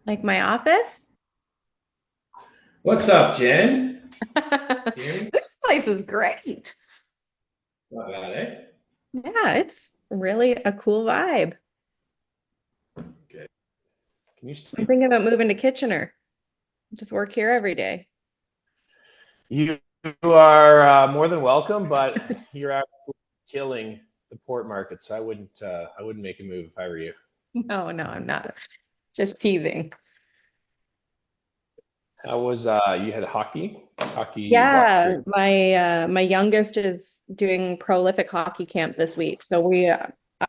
Like my office? What's up, Jen? Hear me? This place is great. Not bad, eh? Yeah, it's really a cool vibe. Good. Can you I'm sleep? thinking about moving to Kitchener. Just work here every day. You are more than welcome, but you're actually killing the port market, so I wouldn't make a move if I were you. No, no, I'm not. Just teasing. How was you had hockey? Hockey what for? Yeah, my youngest is doing prolific hockey camp this week. So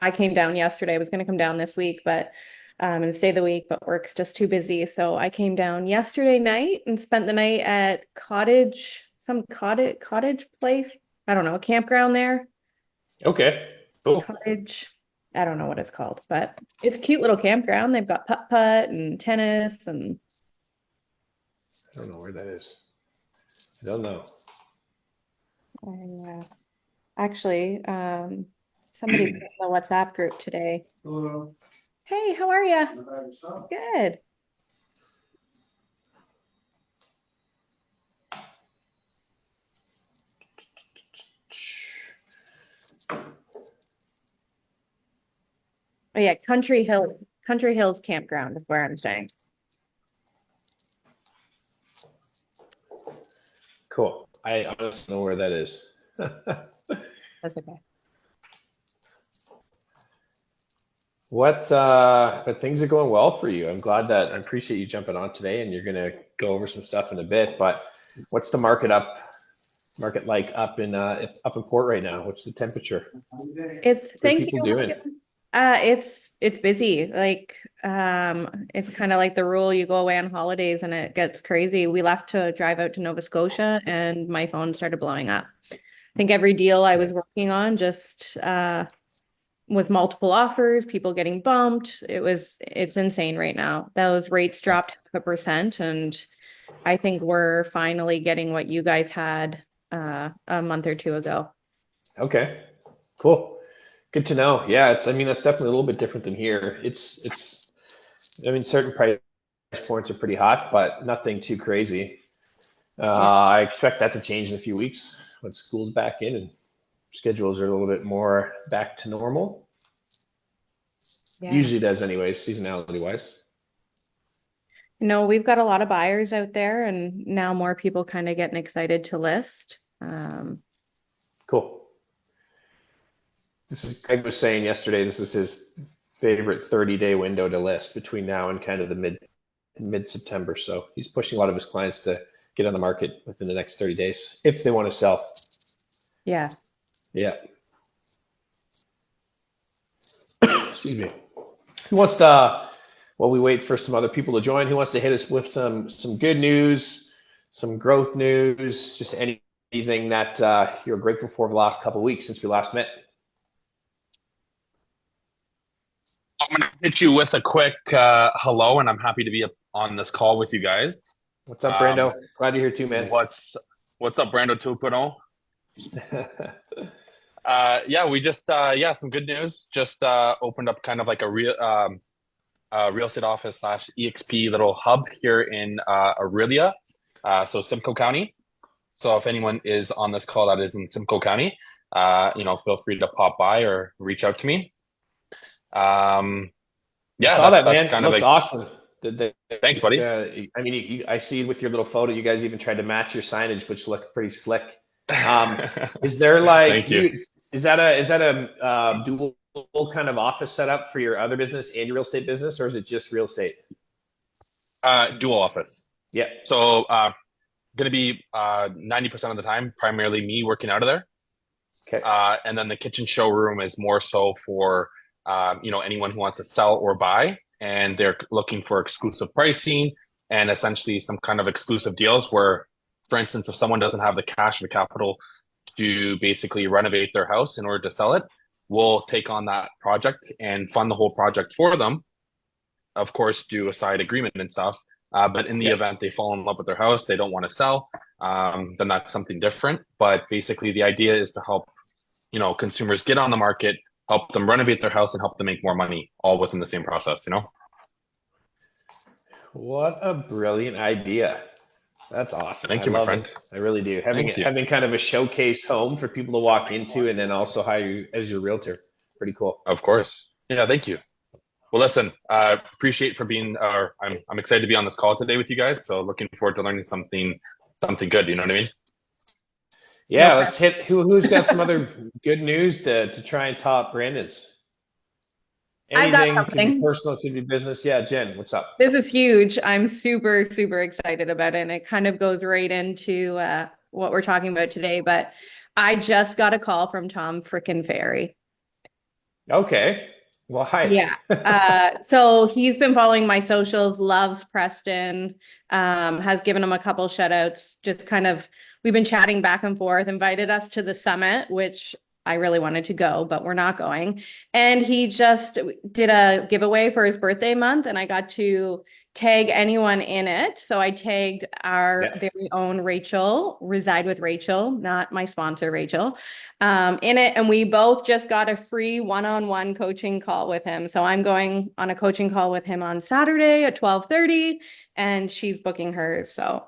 I came down yesterday. I was going to come down this week, but and stay the week, but work's just too busy. So I came down yesterday night and spent the night at cottage place. I don't know, a campground there. Okay, cool. Cottage. I don't know what it's called, but it's a cute little campground. They've got putt-putt and tennis and I don't know where that is. I don't know. uh, actually, somebody put in the WhatsApp group today. Hello. Hey, how are you? How about yourself? Good. Oh yeah, Country Hills Campground is where I'm staying. Cool. I honestly know where that is. That's okay. But things are going well for you. I appreciate you jumping on today, and you're gonna go over some stuff in a bit. But what's the market like up in port right now? What's the temperature? What are Thank people doing? you. It's busy. It's kind of like the rule you go away on holidays and it gets crazy. We left to drive out to Nova Scotia and my phone started blowing up. I think every deal I was working on just with multiple offers, people getting bumped. It's insane right now. Those rates dropped half a percent, and I think we're finally getting what you guys had a month or two ago. Okay, cool. Good to know. Yeah, I mean, that's definitely a little bit different than here. I mean, certain price points are pretty hot, but nothing too crazy. Yeah. I expect that to change in a few weeks when school's back in and schedules are a little bit more back to normal. Yeah. Usually does anyways, seasonality wise. No, we've got a lot of buyers out there, and now more people kind of getting excited to list. Cool. This is Greg was saying yesterday. This is his favorite 30-day window to list between now and kind of the mid September. So he's pushing a lot of his clients to get on the market within the next 30 days if they want to sell. Yeah. Yeah. Excuse me. Who wants to? While we wait for some other people to join, who wants to hit us with some good news, some growth news, just anything that you're grateful for the last couple of weeks since we last met? I'm gonna hit you with a quick hello, and I'm happy to be on this call with you guys. What's up, Um, Brando? Glad you're here too, man. what's what's up, Brando 2.0? Yeah, we just some good news. Just opened up kind of like a real estate office slash EXP little hub here in Aurelia, so Simcoe County. So if anyone is on this call that is in Simcoe County, feel free to pop by or reach out to me. Um, I yeah, saw that's that, that's man. It kind of looks like. awesome. Thanks, buddy. I mean, I see with your little photo, you guys even tried to match your signage, which looked pretty slick. Is there like Thank you. is that a dual kind of office setup for your other business and your real estate business, or is it just real estate? Dual office. Yeah. So going to be 90% of the time, primarily me working out of there. Okay. And then the kitchen showroom is more so for, anyone who wants to sell or buy, and they're looking for exclusive pricing and essentially some kind of exclusive deals where, for instance, if someone doesn't have the cash or the capital to basically renovate their house in order to sell it, we'll take on that project and fund the whole project for them. Of course, do a side agreement and stuff. But in the Yeah. event they fall in love with their house, they don't want to sell, then that's something different. But basically, the idea is to help, consumers get on the market, help them renovate their house, and help them make more money, all within the same process. What a brilliant idea. That's awesome. I Thank you, my love friend. it. I really do. Having Thank you. having kind of a showcase home for people to walk into and then also hire you as your realtor. Pretty cool. Of course. Yeah, thank you. Well, listen, appreciate for being, I'm excited to be on this call today with you guys. So looking forward to learning something good. You know what I mean? Yeah, No, let's hit who's got some other good news to try and top Brandon's. I've got Anything could be something. personal, could be business. Yeah, Jen, what's up? This is huge. I'm super, super excited about it. And it kind of goes right into what we're talking about today. But I just got a call from Tom frickin' Ferry. Okay. Well, hi. Yeah. So he's been following my socials, loves Preston, has given him a couple shout outs, just kind of, we've been chatting back and forth, invited us to the summit, which I really wanted to go, but we're not going. And he just did a giveaway for his birthday month, and I got to tag anyone in it. So I tagged our Yes. very own Rachel, Reside with Rachel, not my sponsor, Rachel, in it. And we both just got a free one-on-one coaching call with him. So I'm going on a coaching call with him on Saturday at 12:30, and she's booking hers. So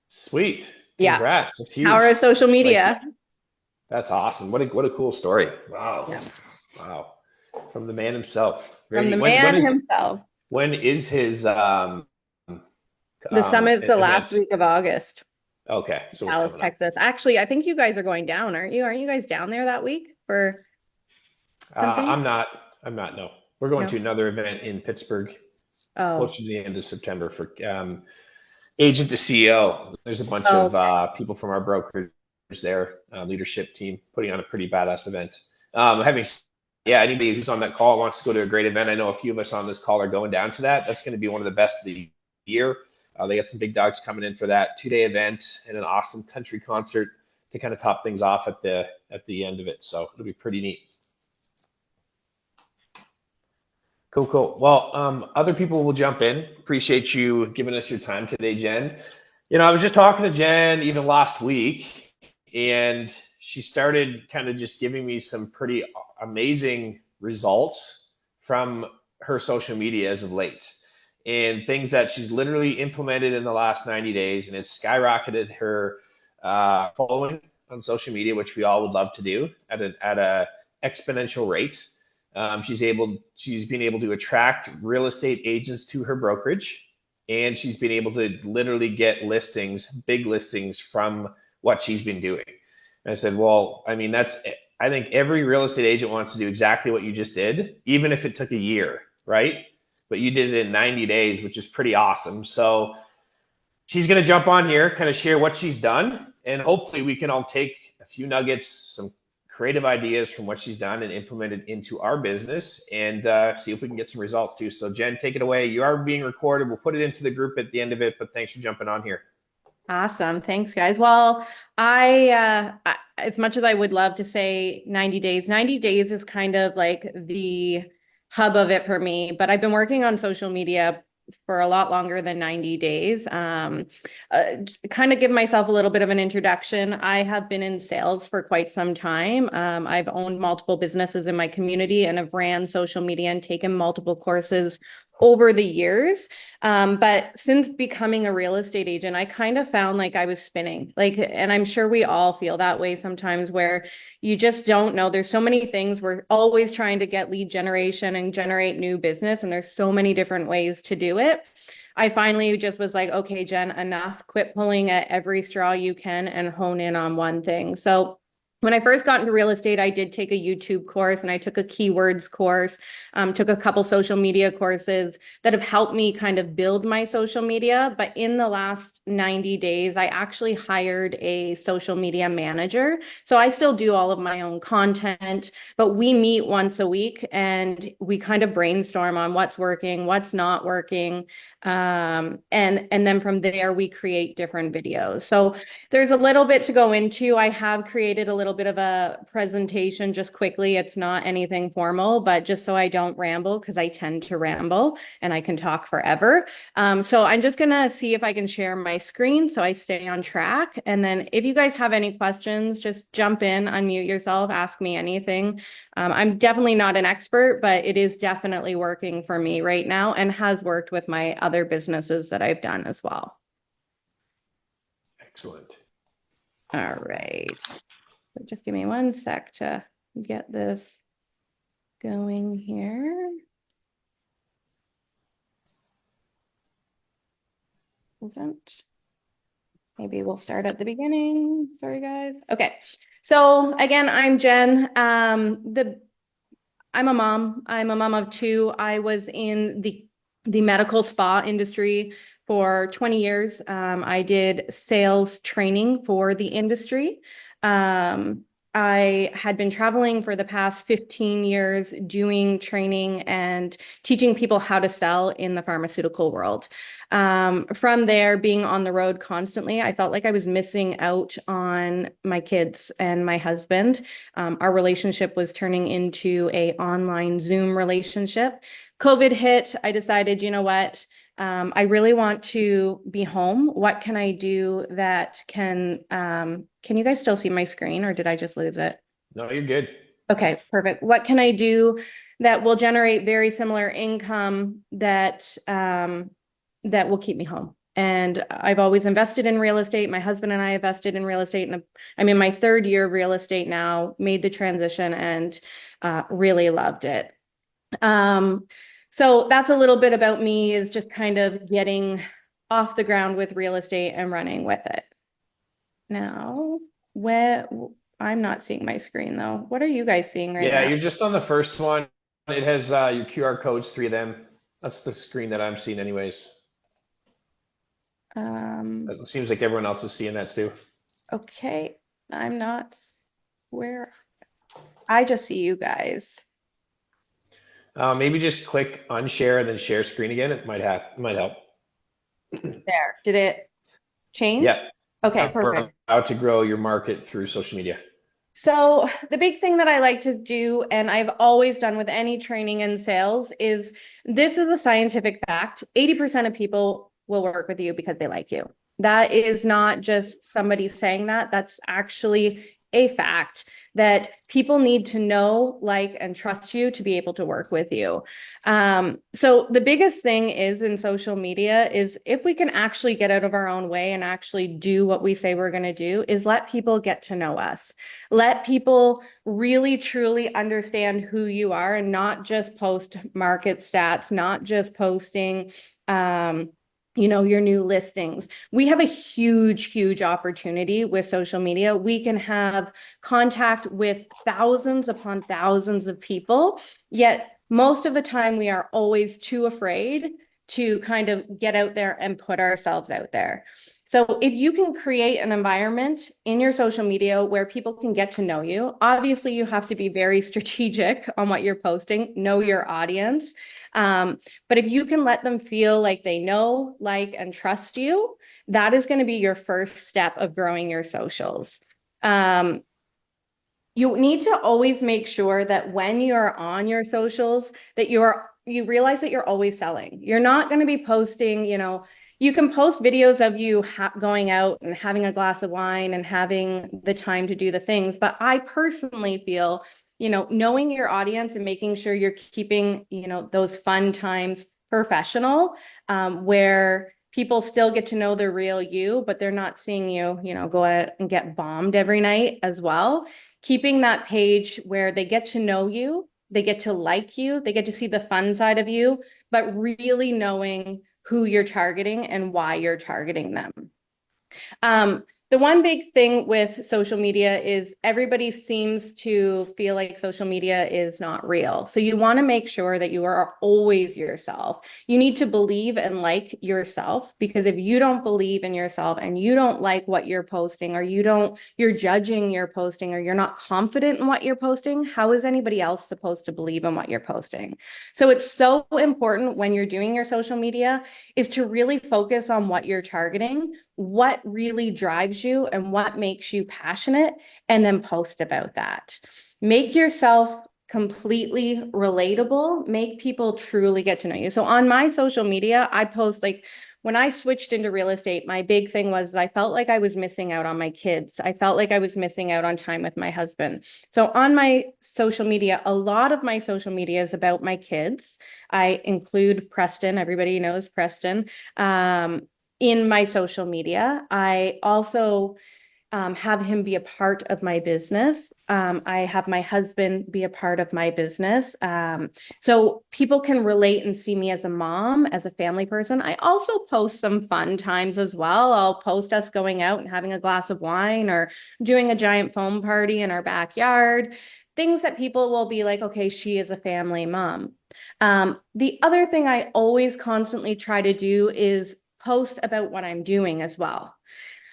Sweet. yeah, Congrats. That's power huge. of social Like media. that's awesome. What a cool story. Wow. Yeah. Wow. From the man himself. From Very the when man himself. when is his The summit's the last event? week of August, Okay, so it's Dallas, coming up. Texas. Actually, I think you guys are going down, aren't you? Aren't you guys down there that week for something? I'm not. I'm not. No, we're going No. to another event in Pittsburgh, Oh. closer to the end of September for agent to CEO. There's a bunch Oh, of okay. people from our brokerage there, leadership team, putting on a pretty badass event. Having yeah, anybody who's on that call wants to go to a great event. I know a few of us on this call are going down to that. That's going to be one of the best of the year. They got some big dogs coming in for that 2-day event and an awesome country concert to kind of top things off at the end of it. So it'll be pretty neat. Cool, cool. Well, other people will jump in. Appreciate you giving us your time today, Jen. I was just talking to Jen even last week, and she started kind of just giving me some pretty amazing results from her social media as of late and things that she's literally implemented in the last 90 days. And it's skyrocketed her following on social media, which we all would love to do at a exponential rate. She's been able to attract real estate agents to her brokerage, and she's been able to literally get big listings from what she's been doing. And I said, well, I mean, I think every real estate agent wants to do exactly what you just did, even if it took a year, right? But you did it in 90 days, which is pretty awesome. So she's going to jump on here, kind of share what she's done, and hopefully we can all take a few nuggets, some creative ideas from what she's done and implement it into our business and see if we can get some results too. So Jen, take it away. You are being recorded. We'll put it into the group at the end of it, but thanks for jumping on here. Awesome. Thanks, guys. Well, as much as I would love to say 90 days, 90 days is kind of like the hub of it for me, but I've been working on social media for a lot longer than 90 days. Kind of give myself a little bit of an introduction. I have been in sales for quite some time. I've owned multiple businesses in my community and have ran social media and taken multiple courses over the years. But since becoming a real estate agent, I kind of found like I was spinning, and I'm sure we all feel that way sometimes where you just don't know. There's so many things. We're always trying to get lead generation and generate new business, and there's so many different ways to do it. I finally just was like, okay, Jen, enough. Quit pulling at every straw you can and hone in on one thing. So when I first got into real estate, I did take a YouTube course and I took a keywords course, took a couple social media courses that have helped me kind of build my social media. But in the last 90 days, I actually hired a social media manager. So I still do all of my own content, but we meet once a week and we kind of brainstorm on what's working, what's not working. And then from there, we create different videos. So there's a little bit to go into. I have created a little little bit of a presentation just quickly. It's not anything formal, but just so I don't ramble, because I tend to ramble and I can talk forever. So I'm just gonna see if I can share my screen so I stay on track. And then if you guys have any questions, just jump in, unmute yourself, ask me anything. I'm definitely not an expert, but it is definitely working for me right now and has worked with my other businesses that I've done as well. Excellent. All right. So just give me one sec to get this going here. Maybe we'll start at the beginning. Sorry, guys. Okay. So again, I'm Jen. I'm a mom. I'm a mom of two. I was in the medical spa industry for 20 years. I did sales training for the industry. I had been traveling for the past 15 years doing training and teaching people how to sell in the pharmaceutical world. From there, being on the road constantly, I felt like I was missing out on my kids and my husband. Our relationship was turning into an online Zoom relationship. COVID hit. I decided, you know what? I really want to be home. What can I do that can you guys still see my screen, or did I just lose it? No, you're good. Okay, perfect. What can I do that will generate very similar income that will keep me home? And I've always invested in real estate. My husband and I invested in real estate, and I'm in my third year of real estate now, made the transition and really loved it. So that's a little bit about me, is just kind of getting off the ground with real estate and running with it. Now, I'm not seeing my screen though. What are you guys seeing right Yeah, now? you're just on the first one. It has your QR codes, 3 of them. That's the screen that I'm seeing anyways. It seems like everyone else is seeing that too. Okay, I'm not where I just see you guys. Maybe just click unshare and then share screen again. It might help. There. Did it change? Yeah. Okay, We're perfect. about to grow your market through social media. So the big thing that I like to do, and I've always done with any training in sales, is this is a scientific fact. 80% of people will work with you because they like you. That is not just somebody saying that. That's actually a fact that people need to know, like, and trust you to be able to work with you. So the biggest thing is in social media is if we can actually get out of our own way and actually do what we say we're going to do, is let people get to know us. Let people really truly understand who you are and not just post market stats, not just posting your new listings. We have a huge opportunity with social media. We can have contact with thousands upon thousands of people, yet most of the time we are always too afraid to kind of get out there and put ourselves out there. So if you can create an environment in your social media where people can get to know you, obviously you have to be very strategic on what you're posting, know your audience. But if you can let them feel like they know, like, and trust you, that is going to be your first step of growing your socials. You need to always make sure that when you're on your socials, that you realize that you're always selling. You're not going to be posting, you can post videos of you going out and having a glass of wine and having the time to do the things. But I personally feel, knowing your audience and making sure you're keeping, those fun times professional, where people still get to know the real you, but they're not seeing you, go out and get bombed every night as well. Keeping that page where they get to know you, they get to like you, they get to see the fun side of you, but really knowing who you're targeting and why you're targeting them. The one big thing with social media is everybody seems to feel like social media is not real. So you want to make sure that you are always yourself. You need to believe and like yourself, because if you don't believe in yourself and you don't like what you're posting, or you're judging your posting, or you're not confident in what you're posting, how is anybody else supposed to believe in what you're posting? So it's so important when you're doing your social media is to really focus on what you're targeting, what really drives you and what makes you passionate, and then post about that. Make yourself completely relatable, make people truly get to know you. So on my social media, I post like when I switched into real estate, my big thing was I felt like I was missing out on my kids. I felt like I was missing out on time with my husband. So on my social media, a lot of my social media is about my kids. I include Preston, everybody knows Preston, in my social media. I also have him be a part of my business. I have my husband be a part of my business. So people can relate and see me as a mom, as a family person. I also post some fun times as well. I'll post us going out and having a glass of wine or doing a giant foam party in our backyard. Things that people will be like, okay, she is a family mom. The other thing I always constantly try to do is post about what I'm doing as well.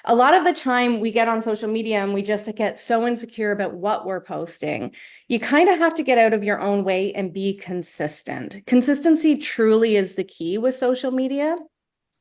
A lot of the time we get on social media and we just get so insecure about what we're posting. You kind of have to get out of your own way and be consistent. Consistency truly is the key with social media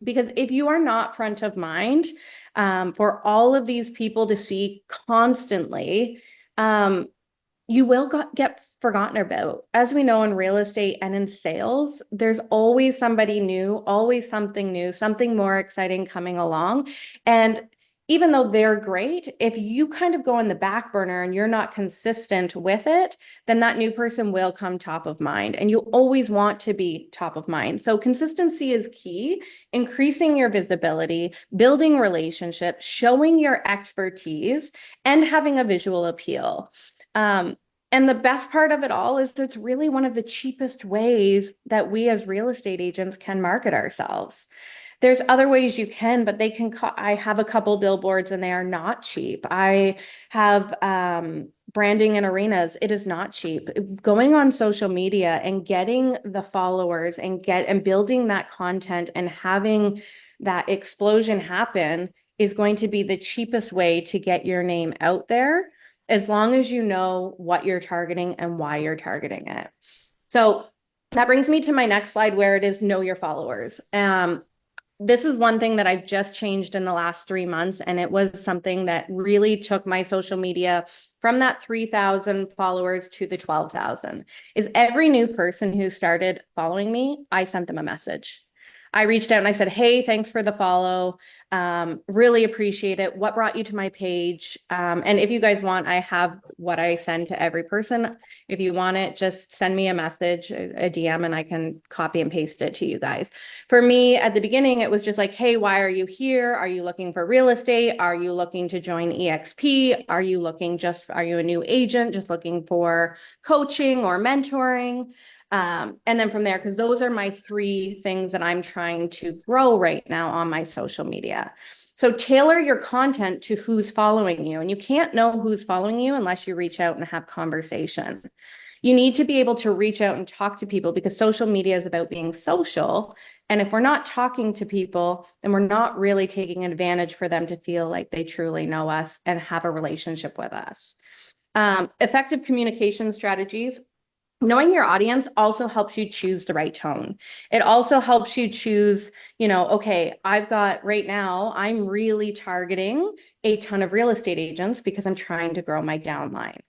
because if you are not front of mind for all of these people to see constantly, you will get forgotten about. As we know in real estate and in sales, there's always somebody new, always something new, something more exciting coming along. And even though they're great, if you kind of go in the back burner and you're not consistent with it, then that new person will come top of mind. And you always want to be top of mind. So consistency is key, increasing your visibility, building relationships, showing your expertise, and having a visual appeal. And the best part of it all is it's really one of the cheapest ways that we as real estate agents can market ourselves. There's other ways you can, but they can. I have a couple billboards and they are not cheap. I have branding in arenas. It is not cheap. Going on social media and getting the followers and building that content and having that explosion happen is going to be the cheapest way to get your name out there, as long as you know what you're targeting and why you're targeting it. So that brings me to my next slide where it is know your followers. This is one thing that I've just changed in the last 3 months, and it was something that really took my social media from that 3,000 followers to the 12,000. Is every new person who started following me, I sent them a message. I reached out and I said, hey, thanks for the follow. Really appreciate it. What brought you to my page? And if you guys want, I have what I send to every person. If you want it, just send me a message, a DM, and I can copy and paste it to you guys. For me, at the beginning, it was just like, hey, why are you here? Are you looking for real estate? Are you looking to join EXP? Are you a new agent just looking for coaching or mentoring? And then from there, because those are my 3 things that I'm trying to grow right now on my social media. So tailor your content to who's following you. And you can't know who's following you unless you reach out and have conversation. You need to be able to reach out and talk to people because social media is about being social. And if we're not talking to people, then we're not really taking advantage for them to feel like they truly know us and have a relationship with us. Effective communication strategies. Knowing your audience also helps you choose the right tone. It also helps you choose, okay, I've got right now, I'm really targeting a ton of real estate agents because I'm trying to grow my downline.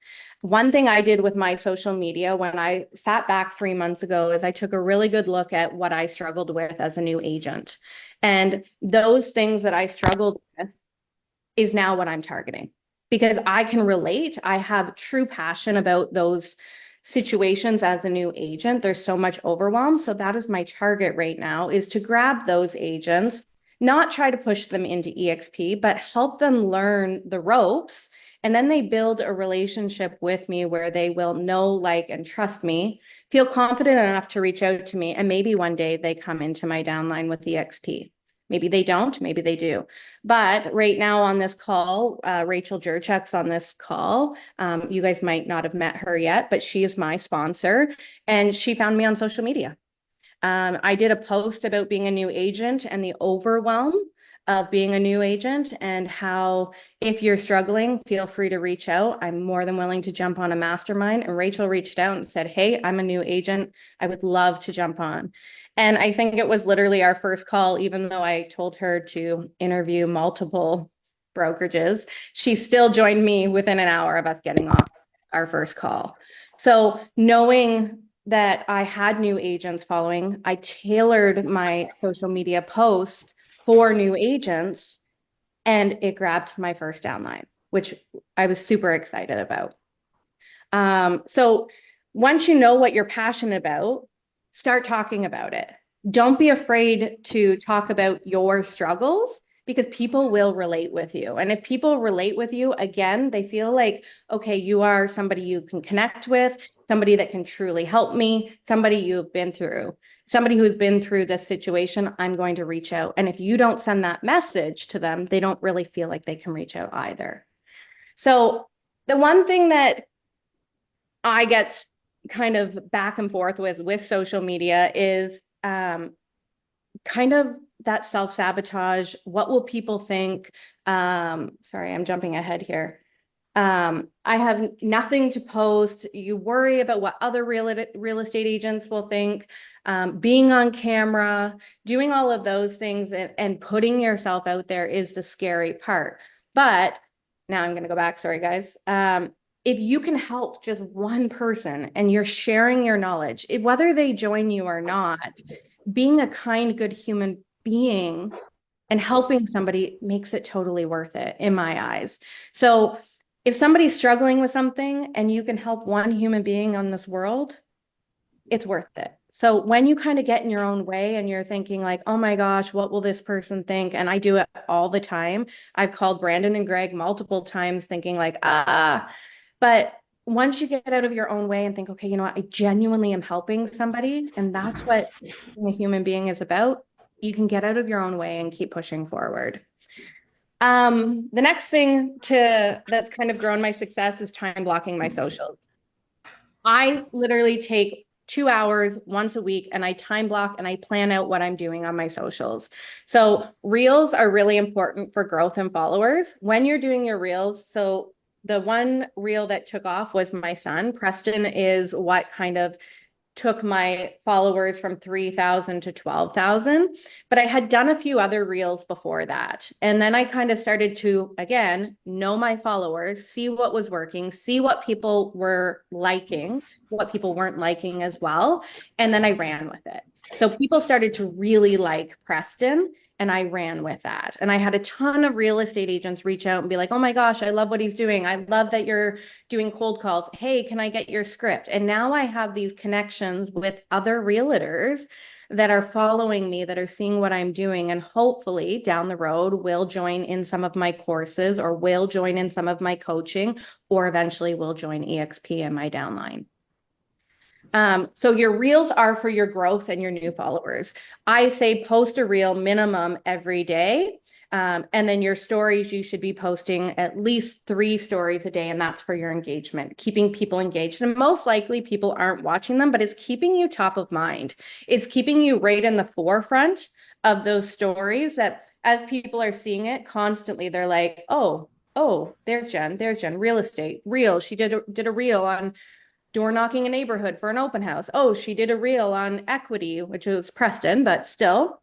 One thing I did with my social media when I sat back 3 months ago is I took a really good look at what I struggled with as a new agent. And those things that I struggled with is now what I'm targeting because I can relate. I have true passion about those situations as a new agent. There's so much overwhelm. So that is my target right now, is to grab those agents, not try to push them into EXP, but help them learn the ropes. And then they build a relationship with me where they will know, like, and trust me, feel confident enough to reach out to me. And maybe one day they come into my downline with EXP. Maybe they don't, maybe they do. But right now on this call, Rachel Jurchuk's on this call. You guys might not have met her yet, but she is my sponsor and she found me on social media. I did a post about being a new agent and the overwhelm of being a new agent and how if you're struggling, feel free to reach out. I'm more than willing to jump on a mastermind. And Rachel reached out and said, hey, I'm a new agent. I would love to jump on. And I think it was literally our first call, even though I told her to interview multiple brokerages, she still joined me within an hour of us getting off our first call. So knowing that I had new agents following, I tailored my social media posts for new agents, and it grabbed my first downline, which I was super excited about. So once you know what you're passionate about, start talking about it. Don't be afraid to talk about your struggles because people will relate with you. And if people relate with you, again, they feel like, okay, you are somebody you can connect with, somebody that can truly help me, somebody you've been through, somebody who's been through this situation, I'm going to reach out. And if you don't send that message to them, they don't really feel like they can reach out either. So the one thing that I get kind of back and forth with social media is kind of that self-sabotage. What will people think? Sorry, I'm jumping ahead here. I have nothing to post. You worry about what other real estate agents will think. Being on camera, doing all of those things and putting yourself out there is the scary part. But now I'm going to go back. Sorry, guys. If you can help just one person and you're sharing your knowledge, whether they join you or not, being a kind, good human being and helping somebody makes it totally worth it in my eyes. So if somebody's struggling with something and you can help one human being on this world, it's worth it. So when you kind of get in your own way and you're thinking like, oh my gosh, what will this person think? And I do it all the time. I've called Brandon and Greg multiple times thinking like, but once you get out of your own way and think, okay, you know what, I genuinely am helping somebody, and that's what being a human being is about, you can get out of your own way and keep pushing forward. The next thing that's kind of grown my success is time blocking my socials. I literally take 2 hours once a week and I time block and I plan out what I'm doing on my socials. So reels are really important for growth and followers. When you're doing your reels, so the one reel that took off was my son. Preston is what kind of took my followers from 3,000 to 12,000. But I had done a few other reels before that. And then I kind of started to, again, know my followers, see what was working, see what people were liking, what people weren't liking as well. And then I ran with it. So people started to really like Preston. And I ran with that. And I had a ton of real estate agents reach out and be like, oh my gosh, I love what he's doing. I love that you're doing cold calls. Hey, can I get your script? And now I have these connections with other realtors that are following me, that are seeing what I'm doing, and hopefully down the road will join in some of my courses or will join in some of my coaching, or eventually will join EXP in my downline. So your reels are for your growth and your new followers. I say post a reel minimum every day. And then your stories, you should be posting at least 3 stories a day, and that's for your engagement, keeping people engaged. And most likely people aren't watching them, but it's keeping you top of mind. It's keeping you right in the forefront of those stories that as people are seeing it constantly, they're like, oh, there's Jen, real estate, reel. She did a reel on door knocking a neighborhood for an open house. Oh, she did a reel on equity, which was Preston, but still.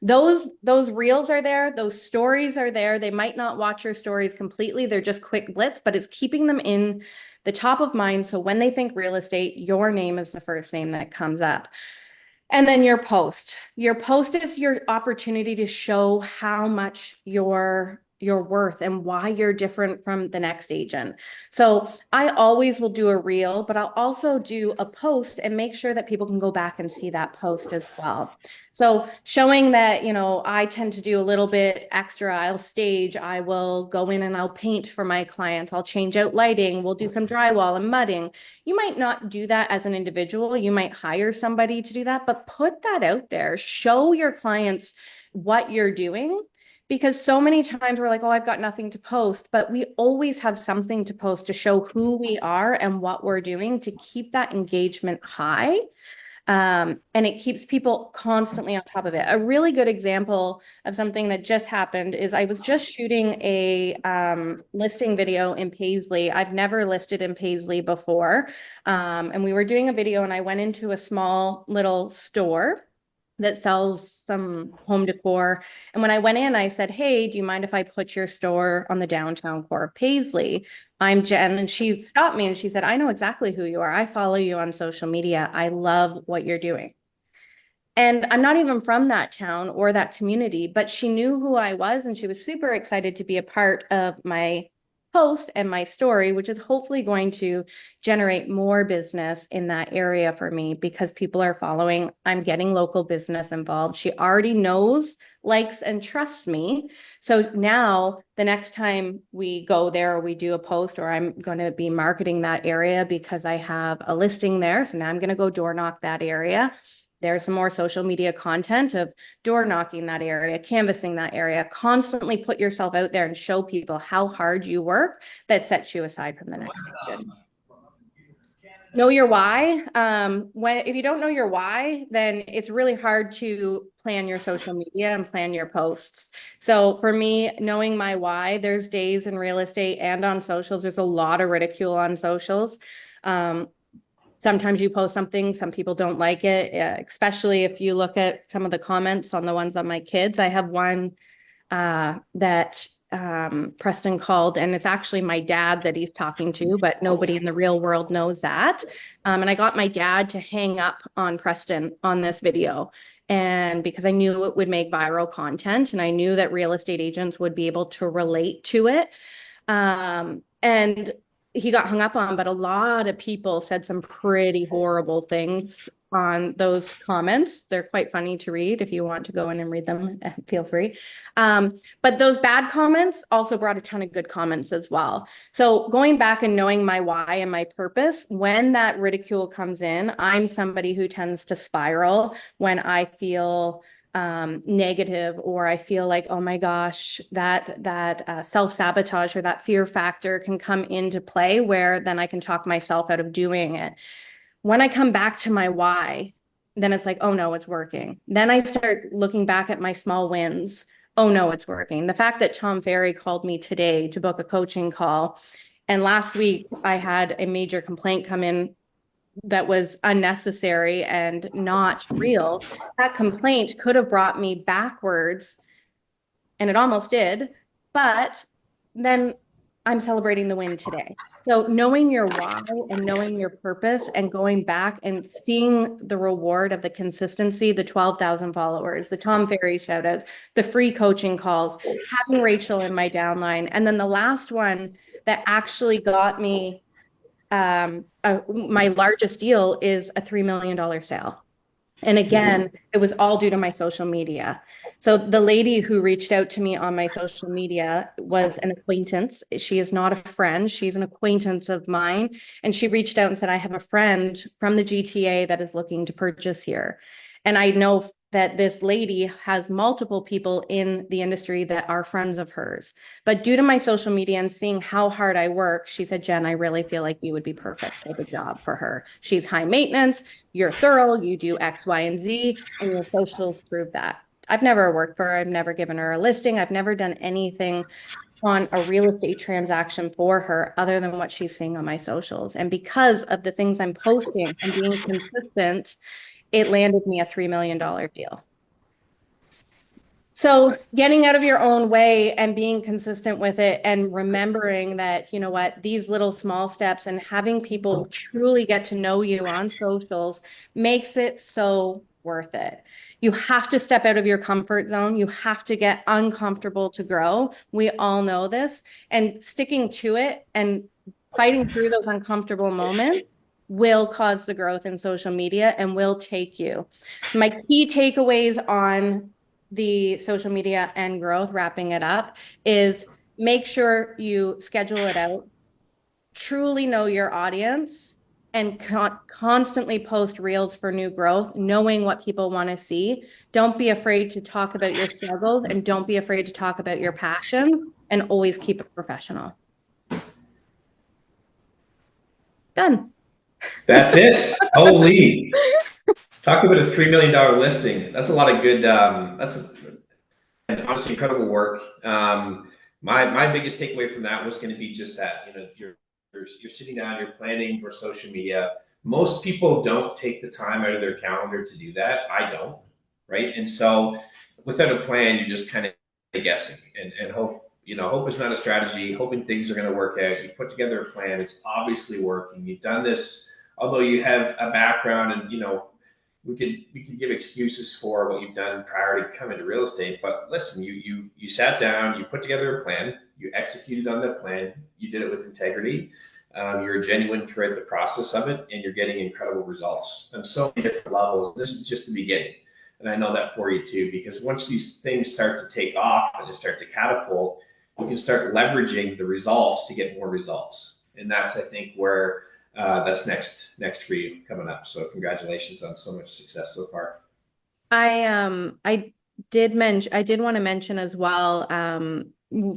Those reels are there, those stories are there. They might not watch your stories completely. They're just quick blitz, but it's keeping them in the top of mind. So when they think real estate, your name is the first name that comes up. And then your post. Your post is your opportunity to show how much you're worth and why you're different from the next agent. So I always will do a reel, but I'll also do a post and make sure that people can go back and see that post as well. So showing that, you know, I tend to do a little bit extra. I'll stage, I will go in and I'll paint for my clients. I'll change out lighting. We'll do some drywall and mudding. You might not do that as an individual. You might hire somebody to do that, but put that out there. Show your clients what you're doing, because so many times we're like, oh, I've got nothing to post, but we always have something to post to show who we are and what we're doing to keep that engagement high. And it keeps people constantly on top of it. A really good example of something that just happened is I was just shooting a listing video in Paisley. I've never listed in Paisley before. And we were doing a video and I went into a small little store that sells some home decor. And when I went in, I said, "Hey, do you mind if I put your store on the downtown core of Paisley? I'm Jen." And she stopped me and she said, "I know exactly who you are. I follow you on social media. I love what you're doing." And I'm not even from that town or that community, but she knew who I was and she was super excited to be a part of my post and my story, which is hopefully going to generate more business in that area for me because people are following. I'm getting local business involved. She already knows, likes, and trusts me. So now the next time we go there or we do a post or I'm going to be marketing that area because I have a listing there. So now I'm going to go door knock that area. There's some more social media content of door knocking that area, canvassing that area. Constantly put yourself out there and show people how hard you work. That sets you aside from the next person. Know your why. If you don't know your why, then it's really hard to plan your social media and plan your posts. So for me, knowing my why, there's days in real estate and on socials, there's a lot of ridicule on socials. Sometimes you post something, some people don't like it, especially if you look at some of the comments on the ones on my kids. I have one that Preston called, and it's actually my dad that he's talking to, but nobody in the real world knows that. And I got my dad to hang up on Preston on this video. And because I knew it would make viral content, and I knew that real estate agents would be able to relate to it. And he got hung up on, but a lot of people said some pretty horrible things on those comments. They're quite funny to read. If you want to go in and read them, feel free. But those bad comments also brought a ton of good comments as well. So going back and knowing my why and my purpose, when that ridicule comes in, I'm somebody who tends to spiral when I feel negative, or I feel like, oh my gosh, that self-sabotage or that fear factor can come into play, where then I can talk myself out of doing it. When I come back to my why, then it's like, oh no, it's working. Then I start looking back at my small wins. Oh no, it's working. The fact that Tom Ferry called me today to book a coaching call, and last week I had a major complaint come in that was unnecessary and not real. That complaint could have brought me backwards, and it almost did, but then I'm celebrating the win today. So knowing your why and knowing your purpose and going back and seeing the reward of the consistency, the 12,000 followers, the Tom Ferry shout out, the free coaching calls, having Rachel in my downline. And then the last one that actually got me my largest deal is a $3 million sale. And again, it was all due to my social media. So the lady who reached out to me on my social media was an acquaintance. She is not a friend. She's an acquaintance of mine. And she reached out and said, "I have a friend from the GTA that is looking to purchase here." And I know that this lady has multiple people in the industry that are friends of hers. But due to my social media and seeing how hard I work, she said, "Jen, I really feel like you would be perfect for the job for her. She's high maintenance, you're thorough, you do X, Y, and Z, and your socials prove that." I've never worked for her. I've never given her a listing. I've never done anything on a real estate transaction for her other than what she's seeing on my socials. And because of the things I'm posting and being consistent, it landed me a $3 million deal. So getting out of your own way and being consistent with it and remembering that, you know what, these little small steps and having people truly get to know you on socials makes it so worth it. You have to step out of your comfort zone. You have to get uncomfortable to grow. We all know this. And sticking to it and fighting through those uncomfortable moments will cause the growth in social media and will take you. My key takeaways on the social media and growth, wrapping it up, is make sure you schedule it out, truly know your audience, and constantly post reels for new growth, knowing what people want to see. Don't be afraid to talk about your struggles, and don't be afraid to talk about your passion, and always keep it professional. Done. That's it. Holy. Talk about a $3 million listing. That's a lot of good. And honestly incredible work. My biggest takeaway from that was going to be just that you're sitting down, you're planning for social media. Most people don't take the time out of their calendar to do that. I don't, right? And so without a plan, you're just kind of guessing and hope. Hope is not a strategy. Hoping things are going to work out. You put together a plan. It's obviously working. You've done this, although you have a background and we could give excuses for what you've done prior to coming to real estate. But listen, you sat down, you put together a plan, you executed on that plan, you did it with integrity. You're genuine throughout the process of it, and you're getting incredible results on so many different levels. This is just the beginning, and I know that for you too, because once these things start to take off and they start to catapult, you can start leveraging the results to get more results, and that's I think where that's next for you coming up. So congratulations on so much success so far. I did want to mention as well,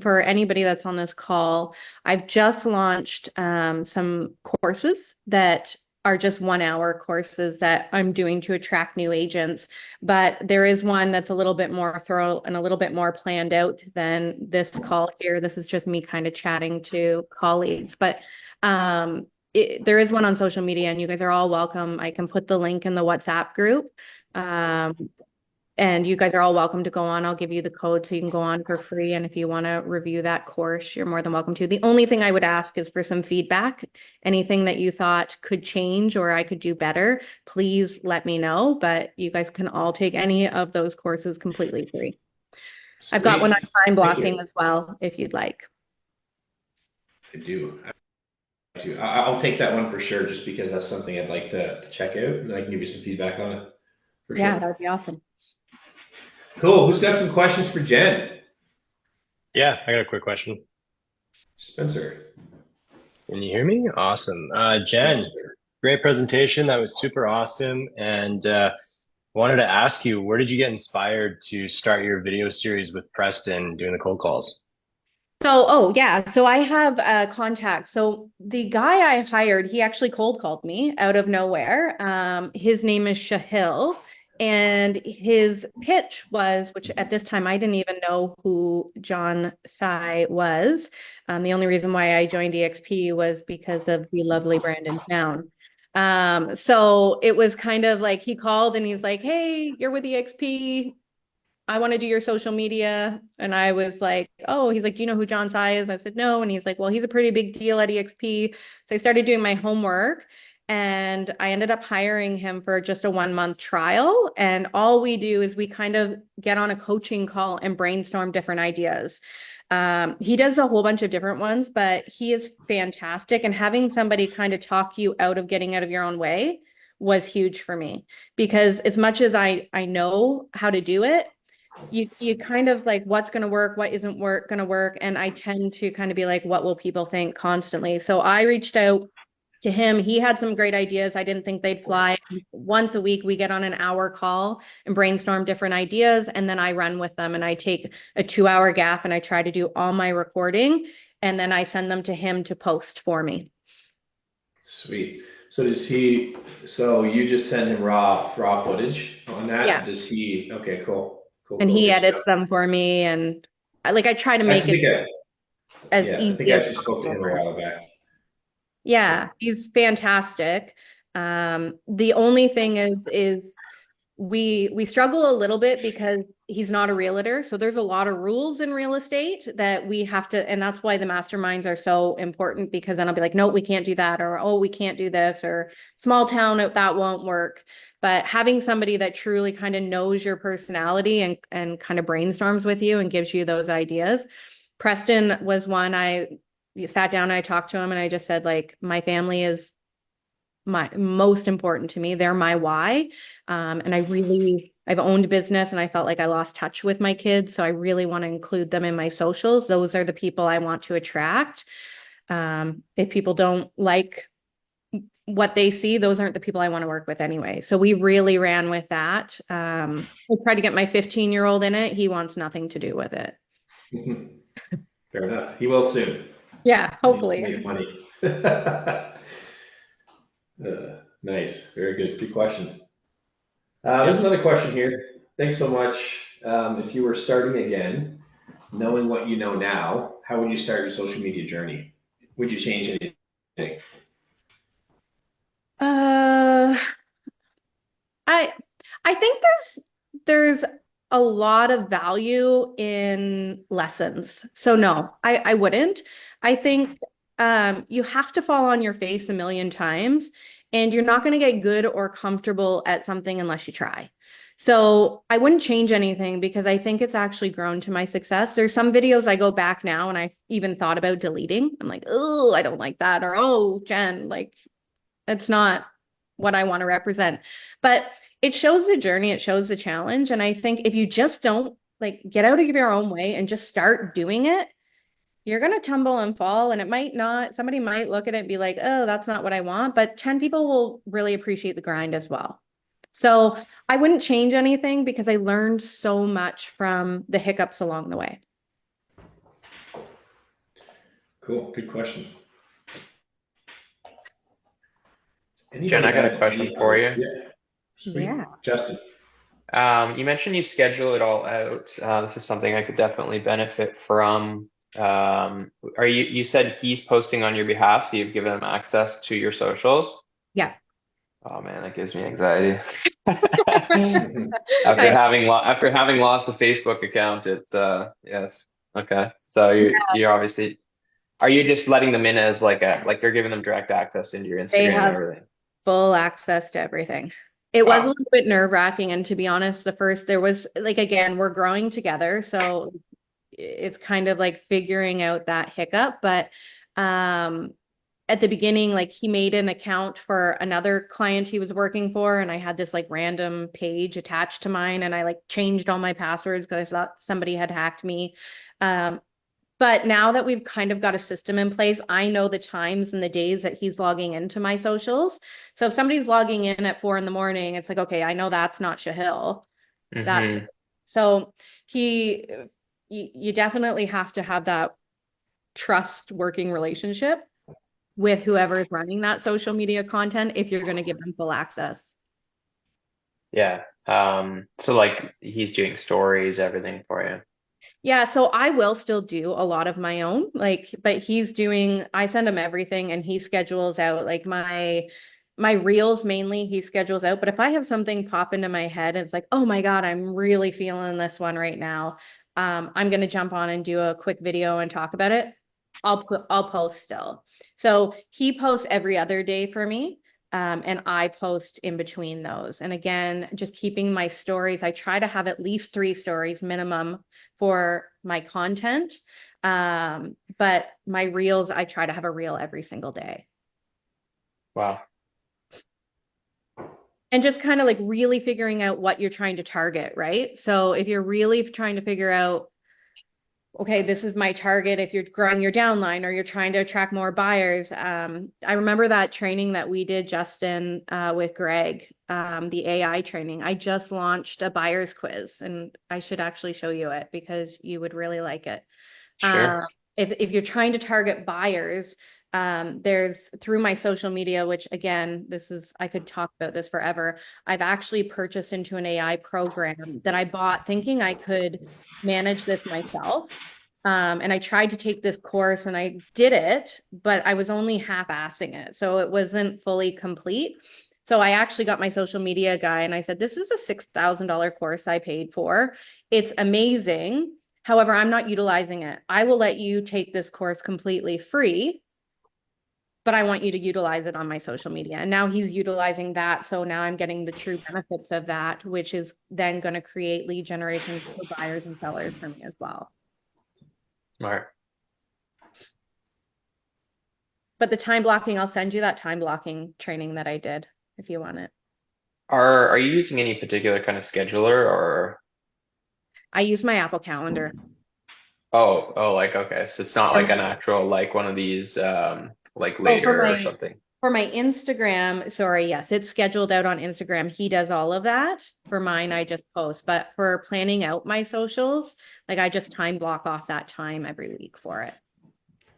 for anybody that's on this call, I've just launched some courses that are just 1 hour courses that I'm doing to attract new agents. But there is one that's a little bit more thorough and a little bit more planned out than this call here. This is just me kind of chatting to colleagues. But there is one on social media, and you guys are all welcome. I can put the link in the WhatsApp group. Um, and you guys are all welcome to go on. I'll give you the code so you can go on for free. And if you want to review that course, you're more than welcome to. The only thing I would ask is for some feedback. Anything that you thought could change or I could do better, please let me know. But you guys can all take any of those courses completely free. I've got one on Sweet. time Thank blocking you. as well, if you'd like. I do. I'll take that one for sure, just because that's something I'd like to check out, and I can give you some feedback on it for Yeah, sure. that would be awesome. Cool. Who's got some questions for Jen? Yeah, I got a quick question. Spencer. Can you hear me? Awesome. Yes, Jen, sir. great presentation. That was super awesome. And wanted to ask you, where did you get inspired to start your video series with Preston doing the cold calls? So, oh yeah, so I have a contact. So the guy I hired, he actually cold called me out of nowhere. His name is Shahil, and his pitch was, which at this time I didn't even know who John Sai was. The only reason why I joined EXP was because of the lovely Brandon Town. So it was kind of like he called and he's like, "Hey, you're with EXP. I want to do your social media." And I was like, "Oh," he's like, "Do you know who John Sai is?" I said, "No." And he's like, "Well, he's a pretty big deal at EXP." So I started doing my homework, and I ended up hiring him for just a 1 month trial. And all we do is we kind of get on a coaching call and brainstorm different ideas. He does a whole bunch of different ones, but he is fantastic. And having somebody kind of talk you out of getting out of your own way was huge for me, because as much as I know how to do it, you kind of like what's going to work, what isn't going to work, and I tend to kind of be like, what will people think constantly? So I reached out to him. He had some great ideas. I didn't think they'd fly. Once a week we get on an hour call and brainstorm different ideas, and then I run with them, and I take a 2 hour gap and I try to do all my recording, and then I send them to him to post for me. Sweet. So does he? So you just send him raw footage on that? Yeah, Does he? Okay, cool, cool, and cool, he good stuff. edits them for me, and I try to I make actually it think I, as yeah, I think easy I as actually spoke to him a possible. while back. Yeah, So he's fantastic. The only thing is we struggle a little bit because he's not a realtor. So there's a lot of rules in real estate that we have to, and that's why the masterminds are so important, because then I'll be like, no, we can't do that, or oh, we can't do this, or small town, that won't work. But having somebody that truly kind of knows your personality and kind of brainstorms with you and gives you those ideas. Preston was one. I sat down and I talked to him, and I just said, like, my family is my most important to me. They're my why. And I've owned business and I felt like I lost touch with my kids. So I really want to include them in my socials. Those are the people I want to attract. If people don't like what they see, those aren't the people I want to work with anyway. So we really ran with that. I tried to get my 15-year-old in it. He wants nothing to do with it. fair enough. He will soon. Yeah, He needs to hopefully. make money. Nice. Very good. Good question. There's another question here. Thanks so much. If you were starting again, knowing what you know now, how would you start your social media journey? Would you change anything? Uh, I I think there's a lot of value in lessons. So no, I wouldn't. I think you have to fall on your face a million times, and you're not going to get good or comfortable at something unless you try. So I wouldn't change anything because I think it's actually grown to my success. There's some videos I go back now and I even thought about deleting. I'm like, oh, I don't like that, or oh, Jen, like it's not what I want to represent. But it shows the journey, it shows the challenge. And I think if you just don't like get out of your own way and just start doing it, you're going to tumble and fall. And it might not, somebody might look at it and be like, oh, that's not what I want. But 10 people will really appreciate the grind as well. So I wouldn't change anything because I learned so much from the hiccups along the way. Cool. Good question. Jen, Anybody I got a have question any for other? you. Yeah. Sweet. Yeah. Justin. You mentioned you schedule it all out. This is something I could definitely benefit from. You said he's posting on your behalf, so you've given him access to your socials? Yeah. Oh man, that gives me anxiety. I, After having lost a Facebook account, it's yes. Okay. So you're obviously, are you just letting them in as like you're giving them direct access into your they Instagram and have everything? full access to everything. It was a Wow. little bit nerve-wracking, and to be honest, there was like again, we're growing together, so it's kind of like figuring out that hiccup. But um at the beginning, like he made an account for another client he was working for, and I had this like random page attached to mine, and I like changed all my passwords because I thought somebody had hacked me. Um, but now that we've kind of got a system in place, I know the times and the days that he's logging into my socials. So if somebody's logging in at 4 in the morning, it's like, okay, I know that's not Shahil. That Mm-hmm. so he you definitely have to have that trust working relationship with whoever is running that social media content if you're going to give them full access. Yeah. So like he's doing stories, everything for you. Yeah, so I will still do a lot of my own, like, but I send him everything and he schedules out like my reels mainly he schedules out. But if I have something pop into my head and it's like, oh my God, I'm really feeling this one right now. I'm gonna jump on and do a quick video and talk about it. I'll post still. So he posts every other day for me. And I post in between those. And again, just keeping my stories. I try to have at least 3 stories minimum for my content. But my reels, I try to have a reel every single day. Wow. And just kind of like really figuring out what you're trying to target, right? So if you're really trying to figure out, okay, this is my target, if you're growing your downline or you're trying to attract more buyers. I remember that training that we did, Justin, with Greg, the AI training. I just launched a buyer's quiz and I should actually show you it because you would really like it. Sure. If you're trying to target buyers, there's through my social media, which again, I could talk about this forever. I've actually purchased into an AI program that I bought thinking I could manage this myself. And I tried to take this course and I did it, but I was only half-assing it. So it wasn't fully complete. So I actually got my social media guy and I said, this is a $6,000 course I paid for. It's amazing. However, I'm not utilizing it. I will let you take this course completely free, but I want you to utilize it on my social media. And now he's utilizing that. So now I'm getting the true benefits of that, which is then going to create lead generation for buyers and sellers for me as well. Smart. But the time blocking, I'll send you that time blocking training that I did if you want it. Are you using any particular kind of scheduler or I use my Apple Calendar. like okay, so it's not like an actual like one of these like Oh, later or something. for my Instagram, sorry, yes, it's scheduled out on Instagram. He does all of that. For mine, I just post. But for planning out my socials, like I just time block off that time every week for it.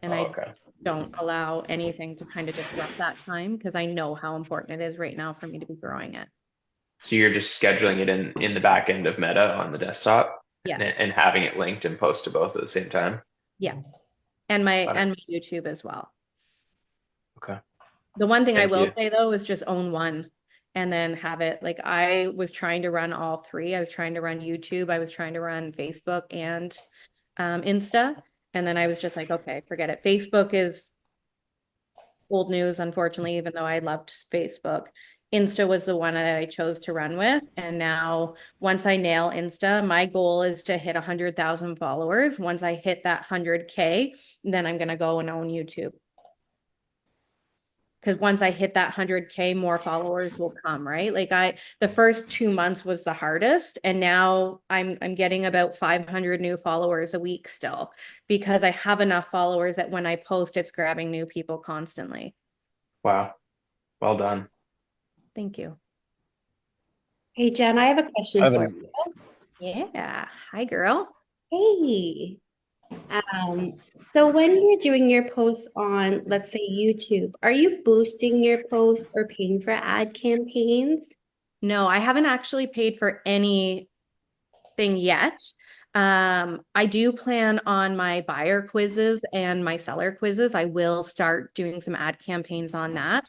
And Oh, I okay. don't allow anything to kind of disrupt that time because I know how important it is right now for me to be growing it. So you're just scheduling it in the back end of Meta on the desktop Yeah. and having it linked and post to both at the same time. Yeah. And my Got it. YouTube as well. Okay. The one thing I Thank will you. say though is just own one and then have it. Like I was trying to run all three. I was trying to run YouTube, I was trying to run Facebook and Insta. And then I was just like, okay, forget it. Facebook is old news, unfortunately, even though I loved Facebook. Insta was the one that I chose to run with. And now once I nail Insta, my goal is to hit 100,000 followers. Once I hit that 100K, then I'm going to go and own YouTube. Because once I hit that 100K, more followers will come, right? Like the first 2 months was the hardest, and now I'm getting about 500 new followers a week still, because I have enough followers that when I post, it's grabbing new people constantly. Wow. Well done. Thank you. Hey, Jen, I have a question for Evan, you. Yeah. Hi, girl. Hey. So when you're doing your posts on, let's say, YouTube, are you boosting your posts or paying for ad campaigns? No, I haven't actually paid for anything yet. I do plan on my buyer quizzes and my seller quizzes. I will start doing some ad campaigns on that.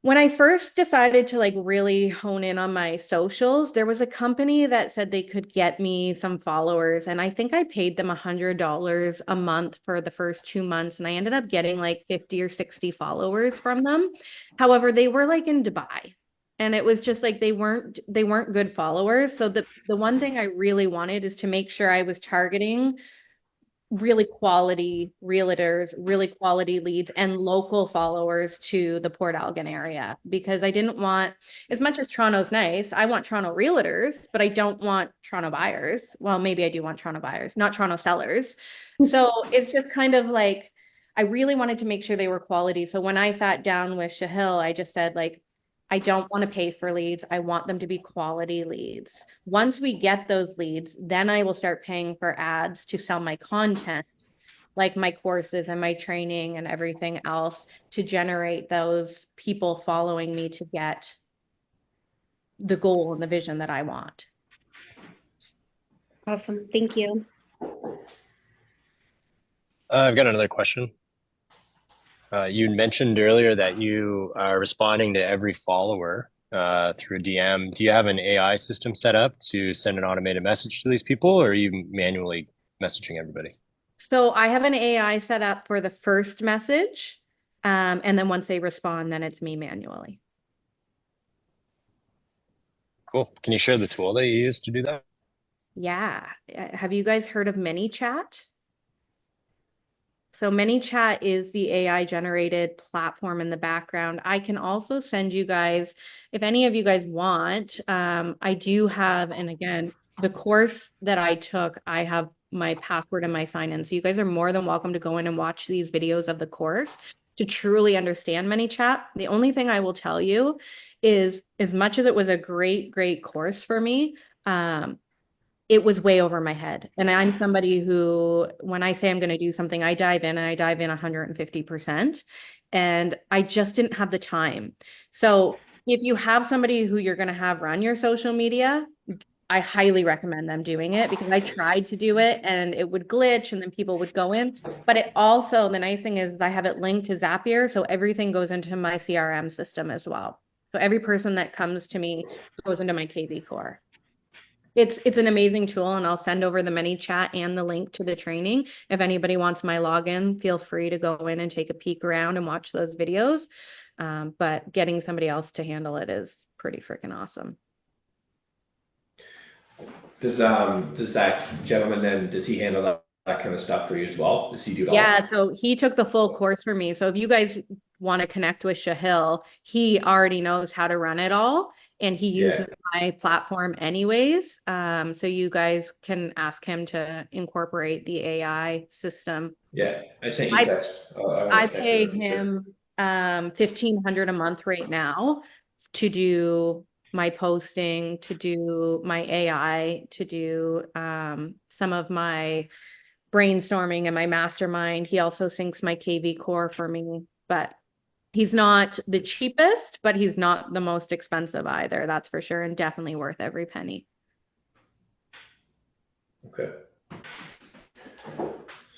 When I first decided to like really hone in on my socials, there was a company that said they could get me some followers, and I think I paid them $100 a month for the first 2 months, and I ended up getting like 50 or 60 followers from them. However, they were like in Dubai, and it was just like they weren't good followers. So the one thing I really wanted is to make sure I was targeting really quality realtors, really quality leads, and local followers to the Port Elgin area, because I didn't want, as much as Toronto's nice, I want Toronto realtors, but I don't want Toronto buyers. Well, maybe I do want Toronto buyers, not Toronto sellers. So it's just kind of like, I really wanted to make sure they were quality. So when I sat down with Shahil, I just said, like, I don't want to pay for leads. I want them to be quality leads. Once we get those leads, then I will start paying for ads to sell my content, like my courses and my training and everything else, to generate those people following me to get the goal and the vision that I want. Awesome. Thank you. I've got another question. You mentioned earlier that you are responding to every follower through a DM. Do you have an AI system set up to send an automated message to these people, or are you manually messaging everybody? So I have an AI set up for the first message. And then once they respond, then it's me manually. Cool. Can you share the tool that you use to do that? Yeah. Have you guys heard of ManyChat? So ManyChat is the AI generated platform in the background. I can also send you guys, if any of you guys want, I do have, and again, the course that I took, I have my password and my sign in. So you guys are more than welcome to go in and watch these videos of the course to truly understand ManyChat. The only thing I will tell you is, as much as it was a great, great course for me, it was way over my head. And I'm somebody who, when I say I'm going to do something, I dive in and I dive in 150%. And I just didn't have the time. So if you have somebody who you're going to have run your social media, I highly recommend them doing it, because I tried to do it and it would glitch and then people would go in. But it also, the nice thing is I have it linked to Zapier. So everything goes into my CRM system as well. So every person that comes to me goes into my KV core. It's an amazing tool, and I'll send over the ManyChat and the link to the training. If anybody wants my login, feel free to go in and take a peek around and watch those videos. But getting somebody else to handle it is pretty freaking awesome. Does that gentleman then, does he handle that kind of stuff for you as well? Does he do it all? Yeah, so he took the full course for me. So if you guys want to connect with Shahil, he already knows how to run it all, and he uses my platform anyways. So you guys can ask him to incorporate the AI system. Yeah, I sent you a text. I pay him 1,500 a month right now to do my posting, to do my AI, to do some of my brainstorming and my mastermind. He also syncs my KV core for me. But He's not the cheapest, but he's not the most expensive either, that's for sure, and definitely worth every penny. Okay.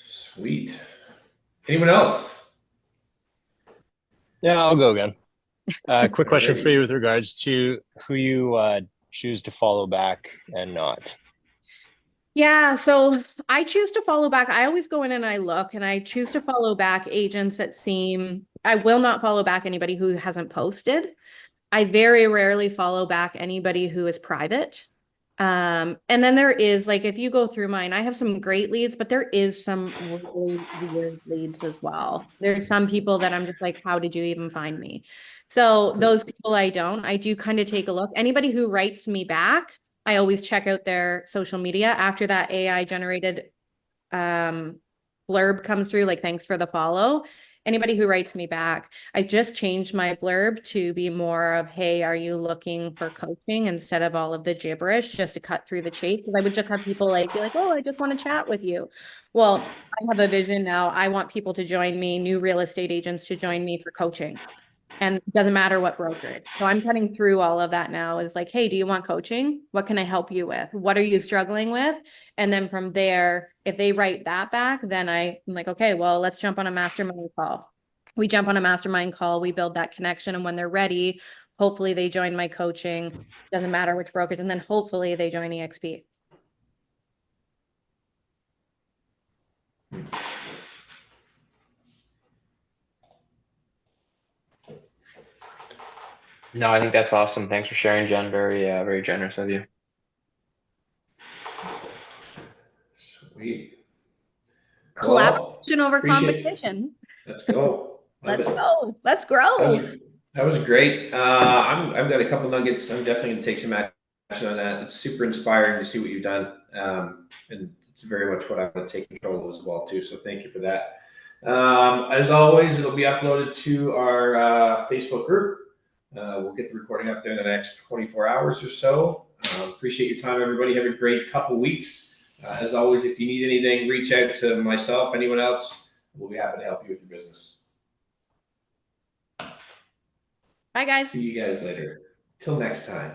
Sweet. Anyone else? Yeah, I'll go again. Quick question for Alrighty. you with regards to who you choose to follow back and not. Yeah, so I choose to follow back. I always go in and I look and I choose to follow back agents that seem, I will not follow back anybody who hasn't posted. I very rarely follow back anybody who is private. And then there is like if you go through mine, I have some great leads, but there is some really weird leads as well. There's some people that I'm just like, how did you even find me? So those people I don't. I do kind of take a look. Anybody who writes me back, I always check out their social media after that AI generated um blurb comes through, like thanks for the follow. Anybody who writes me back, I just changed my blurb to be more of, hey, are you looking for coaching instead of all of the gibberish just to cut through the chase? Because I would just have people like be like, oh, I just want to chat with you. Well, I have a vision now. I want people to join me, new real estate agents to join me for coaching. And it doesn't matter what brokerage. So I'm cutting through all of that now is like, hey, do you want coaching? What can I help you with? What are you struggling with? And then from there, if they write that back, then I'm like, okay, well, let's jump on a mastermind call. We jump on a mastermind call, we build that connection. And when they're ready, hopefully they join my coaching. Doesn't matter which brokerage. And then hopefully they join EXP. No, I think that's awesome. Thanks for sharing, Jen. Very generous of you. Sweet. Well, Collaboration over appreciate it. competition. Let's go. Love Let's it. go. Let's That grow. was that was great. I've got a couple nuggets. I'm definitely going to take some action on that. It's super inspiring to see what you've done, and it's very much what I'm going to take control of as well too. So thank you for that. As always, it'll be uploaded to our Facebook group. We'll get the recording up there in the next 24 hours or so. Appreciate your time, everybody. Have a great couple weeks. As always, if you need anything, reach out to myself, anyone else. We'll be happy to help you with your business. Bye, guys. See you guys later. Till next time.